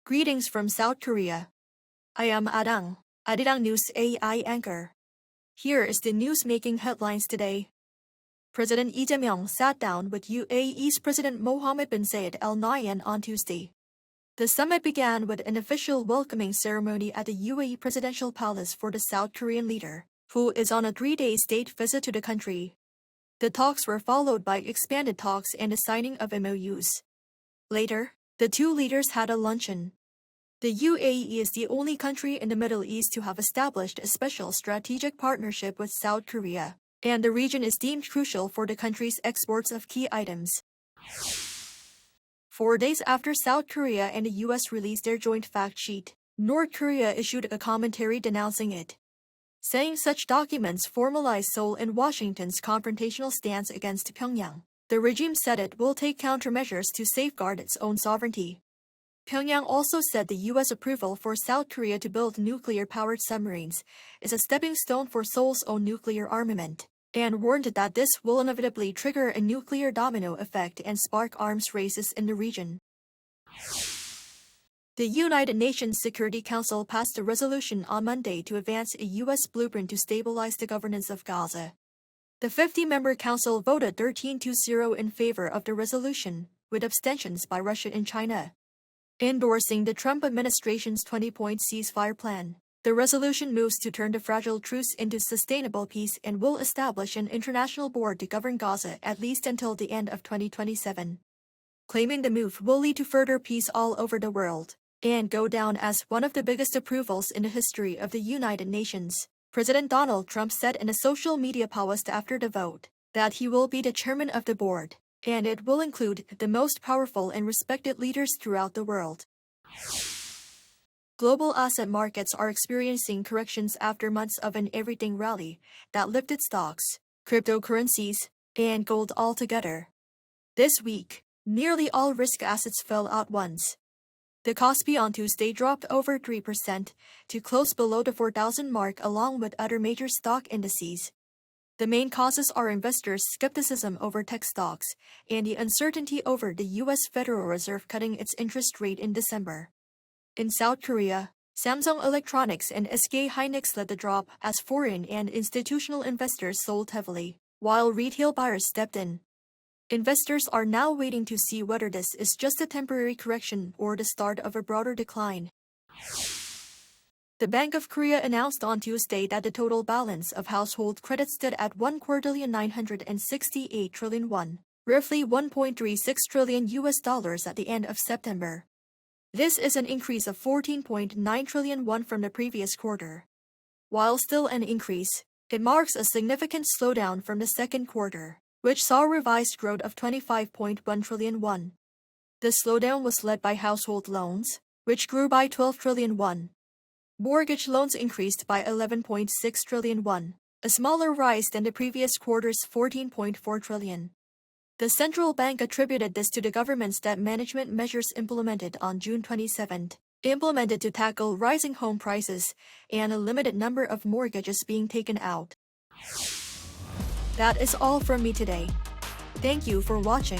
Greetings from South Korea. I am Arirang News AI anchor. Here is the news-making headlines today. President Lee Jae-myung sat down with UAE's President Mohammed bin Zayed Al Nahyan on Tuesday. The summit began with an official welcoming ceremony at the UAE Presidential Palace for the South Korean leader, who is on a 3-day state visit to the country. The talks were followed by expanded talks and the signing of MOUs. Later, the two leaders had a luncheon. The UAE is the only country in the Middle East to have established a special strategic partnership with South Korea, and the region is deemed crucial for the country's exports of key items. 4 days after South Korea and the U.S. released their joint fact sheet, North Korea issued a commentary denouncing it, saying such documents formalize Seoul and Washington's confrontational stance against Pyongyang. The regime said it will take countermeasures to safeguard its own sovereignty. Pyongyang also said the U.S. approval for South Korea to build nuclear-powered submarines is a stepping stone for Seoul's own nuclear armament, and warned that this will inevitably trigger a nuclear domino effect and spark arms races in the region. The United Nations Security Council passed a resolution on Monday to advance a U.S. blueprint to stabilize the governance of Gaza. The 50-member council voted 13-0 in favor of the resolution, with abstentions by Russia and China, endorsing the Trump administration's 20-point ceasefire plan. The resolution moves to turn the fragile truce into sustainable peace and will establish an international board to govern Gaza at least until the end of 2027, claiming the move will lead to further peace all over the world and go down as one of the biggest approvals in the history of the United Nations. President Donald Trump said in a social media post after the vote that he will be the chairman of the board, and it will include the most powerful and respected leaders throughout the world. Global asset markets are experiencing corrections after months of an everything rally that lifted stocks, cryptocurrencies, and gold altogether. This week, nearly all risk assets fell at once. The Kospi on Tuesday dropped over 3% to close below the 4,000 mark along with other major stock indices. The main causes are investors' skepticism over tech stocks and the uncertainty over the U.S. Federal Reserve cutting its interest rate in December. In South Korea, Samsung Electronics and SK Hynix led the drop as foreign and institutional investors sold heavily, while retail buyers stepped in. Investors are now waiting to see whether this is just a temporary correction or the start of a broader decline. The Bank of Korea announced on Tuesday that the total balance of household credit stood at 1,968 trillion won, roughly $1.36 trillion at the end of September. This is an increase of 14.9 trillion won from the previous quarter. While still an increase, it marks a significant slowdown from the second quarter, which saw revised growth of 25.1 trillion won. The slowdown was led by household loans, which grew by 12 trillion won. Mortgage loans increased by 11.6 trillion won, a smaller rise than the previous quarter's 14.4 trillion. The central bank attributed this to the government's debt management measures implemented on June 27, implemented to tackle rising home prices and a limited number of mortgages being taken out. That is all from me today. Thank you for watching.